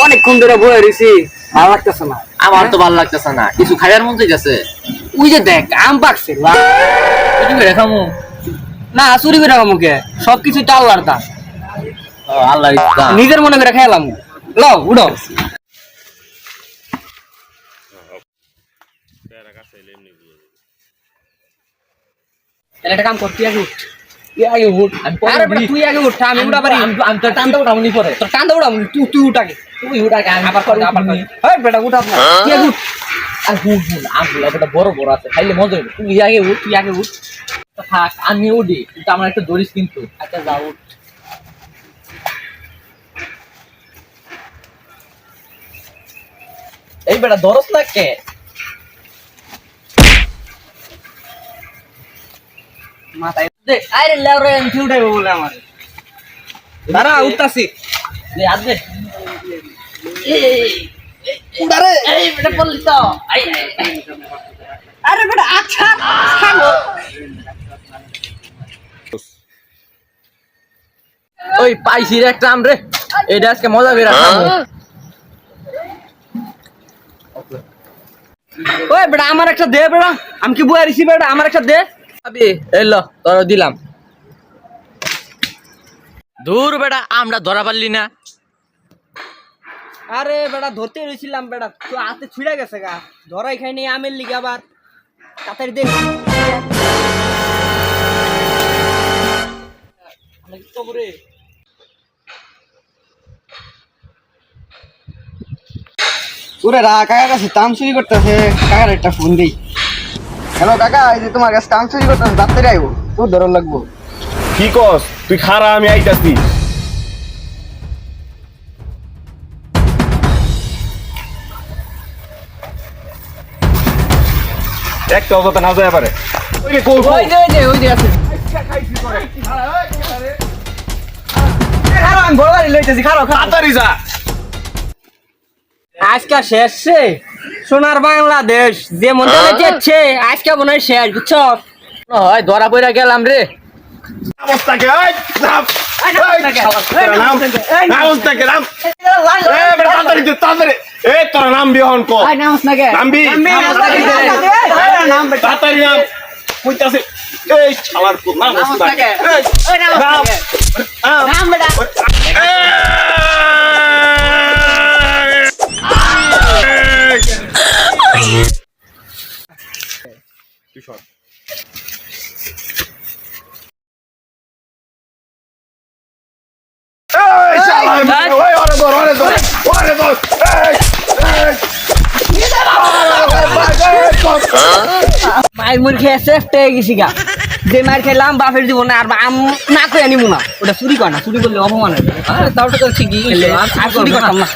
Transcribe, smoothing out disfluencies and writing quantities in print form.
অনেকক্ষণ ধরে বয়ে রয়েছি, ভালো লাগতেছে না। আমার তো ভালো লাগতেছে না, কিছু খাইয়ার মন চাইতেছে। ওই যে দেখ আম পাকছে, কিছু করে খামু। না চুরি করে মুখে সবকিছু তো আল্লাহর দান, আল্লাহ নিজের মনে করে খেলাম। লো উঠো, তাহলে একটা কাম কর, তুই আগে উঠ। আরে বেটা, তুই আগে উঠ, আমি উঠা পারি। আমি তো টানতে উঠামনি পরে। তোর কান্দা উঠাম, তুই উঠ আগে। তুই উঠা আমি আবার কর, আবার কর। এই বেটা উঠাস না, তুই আগে উঠ। আর হুল আমগুলো একটা বড় বড় আছে, খাইলে মজা হবে। তুই আগে উঠ, তুই আগে উঠ। থাক আমি উঠি, কিন্তু আমার একটা দড়িস কিন্তু। আচ্ছা যা উঠ। এই বেটা দরস না কে? মাথায় দে, আরে লেওরে এমনি উঠাইবো বলে আমার। দাঁড়া উঠতাছি। দে আজ দে। উঠারে। এই বেটা পড়লি তো। আই আরে বেটা আচ্ছা ছাগল। ওই পাইছি রে একটা আম রে, এইটা আজকে মজা করে খাবো। ওই বেটা আমার একটা দে বেটা, আমি কি বয়ে রিসি বেটা, আমার একটা দে। আবি এলো তোর দিলাম। দূর বেটা আমরা ধরা পারলি না। আরে বেটা ধরতে রইছিলাম বেটা, তো হাতে ছুড়ে গেছে গা, ধরাই খাইনি আমের লিগে আবার। তাড়াতাড়ি দে। ওরে রা কাকার কাছে তাম চুরি করতেছে, কাকার একটা ফোন দেই। হ্যালো কাকা, এই যে তোমার কাছে তাম চুরি করতেছে, তাড়াতাড়ি আইবো, তোর ধরন লাগবো। কি কস তুই খারা, আমি আইতাছি। একটা অযথা না যায় পারে। ওই রে, কই, কই? ওই যে আছে। খারো আমি বড় গাড়ি লইতেছি, খারো খারো। তাড়াতাড়ি যা। আজকে শেষ রে, সোনার বাংলাদেশ যে মন চলে যাচ্ছে, আজকে মনে হয় শেষ, বুঝছো? হয় ধরা পড়া গেলাম রে। নামস্তাকে, এই, নাম। এই, তোরা নাম। নামস্তাকে, নাম। এ, বেটা, তাড়াতাড়ি দে, তাড়াতাড়ি। এ, তোরা নামবি হন ক। আই নামস না কে? নামবি? তাড়াতাড়ি নাম। কইতাছে। এই, শালার পুত, নামস্তাকে। এই, নাম। নাম বেটা। তুই সর। এই, শালা, ওই, ওরে ধর, ওরে ধর, ওরে ধর। এই, এই। মায়ের মুড় খেয়ে সেফ পেয়ে গেছি গা, যে মার খেলাম বাপের দিব না, আর আম না করে আনিব না, ওটা চুরি কর না, চুরি করলে অপমান হবে। তাও তো ঠিকই আর চুরি করতাম না।